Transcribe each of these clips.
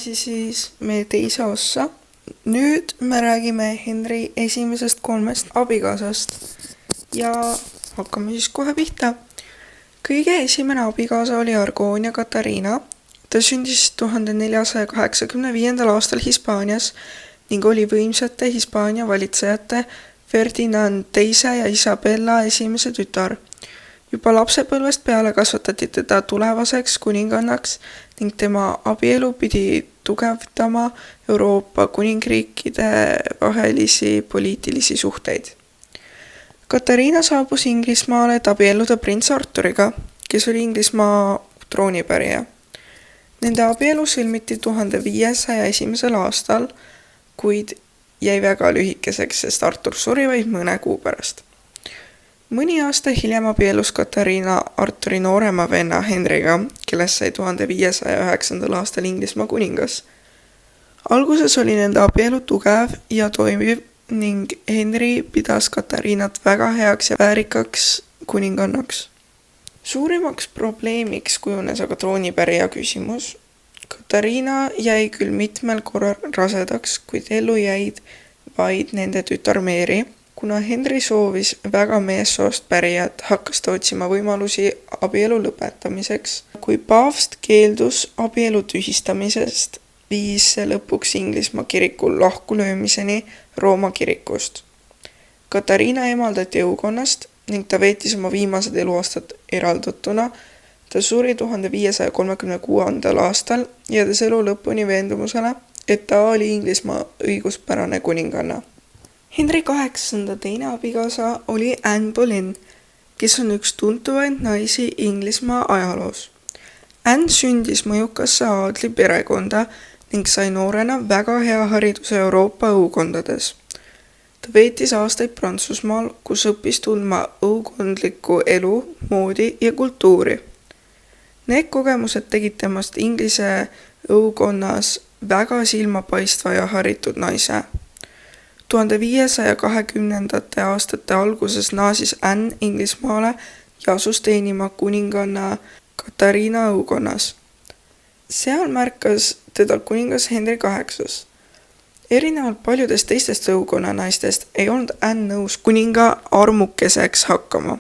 edasi siis meie teise ossa. Nüüd me räägime Henry esimesest 3 abikaasast ja hakkame siis kohe pihta. Kõige esimene abikaasa oli Argonia Katariina. Ta sündis 1485. aastal Hispaanias ning oli võimsate Hispaania valitsejate Ferdinand II ja Isabella esimese tütar. Juba lapsepõlvest peale kasvatati teda tulevaseks kuningannaks ning tema abielu pidi tugevdama Euroopa kuningriikide vahelisi poliitilisi suhteid. Katariina saabus Inglismaale, et abielluda prints Arturiga, kes oli Inglismaa troonipärija. Nende abielu sõlmiti 1501. aastal, kuid jäi väga lühikeseks, sest Artur suri vaid mõne kuu pärast. Mõni aasta hiljem abiellus Katariina Arturi noorema venna Henryga, kellest sai 1509. aastal Inglismaa kuningas. Alguses oli nende abielu tugev ja toimiv ning Henry pidas Katariinat väga heaks ja väärikaks kuningannaks. Suurimaks probleemiks kujunes aga troonipärija küsimus. Katariina jäi küll mitmel korral rasedaks, kuid ellu jäid vaid nende tütar Mary. Kuna Henry soovis väga meessoost pärijat, hakkas ta otsima võimalusi abielu lõpetamiseks. Kui paavst keeldus abielu tühistamisest, viis see lõpuks Inglismaa kirikul lahkulöömiseni Rooma kirikust. Katariina emaldati õukonnast ning ta veetis oma viimased eluaastad eraldatuna. Ta suri 1536. aastal, jäädes elu lõpuni veendumusele, et ta oli Inglismaa õiguspärane kuninganna. Henry VIII teine abikaasa oli Anne Boleyn, kes on üks tuntuvaid naisi Inglismaa ajaloos. Anne sündis mõjukasse aadli perekonda ning sai noorena väga hea hariduse Euroopa õukondades. Ta veetis aastaid Prantsusmaal, kus õppis tundma õukondlikku elu, moodi ja kultuuri. Need kogemused tegid temast Inglise õukonnas väga silmapaistva ja haritud naise. 1520. aastate alguses naasis Anne Inglismaale ja asus teenima kuninganna Katariina õukonnas. Seal märkas teda kuningas Henry VIII. Erinevalt paljudest teistest õukonna naistest ei olnud Anne nõus kuninga armukeseks hakkama.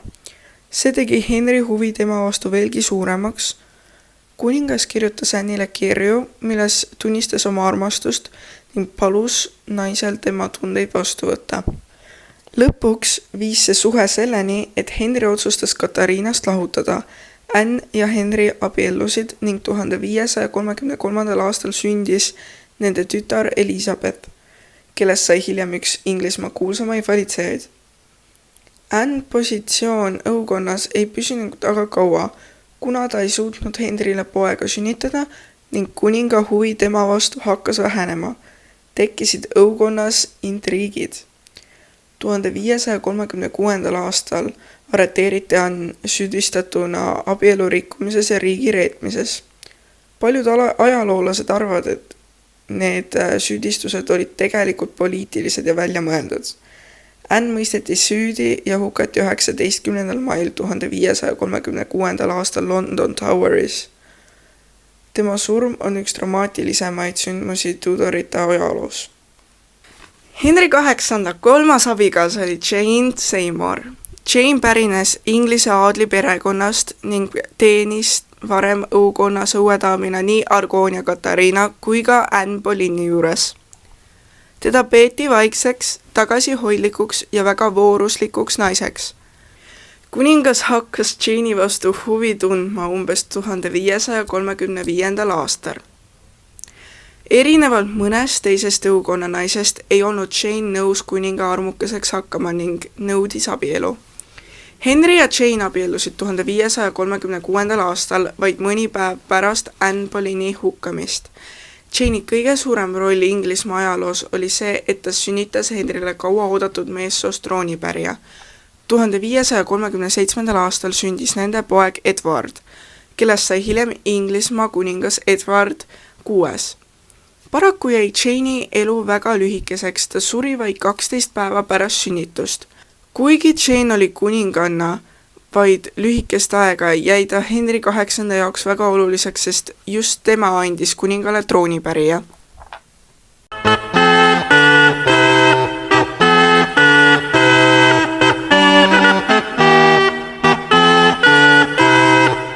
See tegi Henry huvi tema vastu veelgi suuremaks. Kuningas kirjutas Anne'ile kirju, milles tunnistas oma armastust ning palus naisel tema tundeid vastu võtta. Lõpuks viis see suhe selleni, et Henry otsustas Katariinast lahutada. Anne ja Henry abiellusid ning 1533. aastal sündis nende tütar Elizabeth, kellest sai hiljem üks Inglismaa kuulsamaid valitsejaid. Anne positsioon õukonnas ei püsinud aga kaua, kuna ta ei suutnud Henryle poega sünnitada ning kuninga huvi tema vastu hakkas vähenema. Tekkisid õukonnas intriigid. 1536. aastal arreteeriti Anne süüdistatuna abielu rikkumises ja riigi reetmises. Paljud ajaloolased arvavad, et need süüdistused olid tegelikult poliitilised ja väljamõeldud. Anne mõisteti süüdi ja hukati 19. mail 1536. aastal London Toweris. Tema surm on üks dramaatilisemaid sündmusi Tudorite ajaloos. Henry VIII 3. abikaasa oli Jane Seymour. Jane pärines Inglise aadli perekonnast ning teenis varem õukonnas õuedaamina nii Argonia Katariina kui ka Anne Boleyni juures. Teda peeti vaikseks, tagasihoidlikuks ja väga vooruslikuks naiseks. Kuningas hakkas Jane'i vastu huvi tundma umbes 1535. aastal. Erinevalt mõnest teisest õukonna naisest ei olnud Jane nõus kuninga armukeseks hakkama ning nõudis abielu. Henry ja Jane abiellusid 1536. aastal vaid mõni päev pärast Anne Boleyni hukkamist. Jane'i kõige suurem roll Inglismaa ajaloos oli see, et ta sünnitas Henryle kaua oodatud meessoost troonipärija. 1537. aastal sündis nende poeg Edward, kellest sai hiljem Inglismaa kuningas Edward VI. Paraku jäi Jane'i elu väga lühikeseks, ta suri vaid 12 päeva pärast sünnitust. Kuigi Jane oli kuninganna, vaid lühikest aega jäi ta Henry VIII jaoks väga oluliseks, sest just tema andis kuningale troonipärija.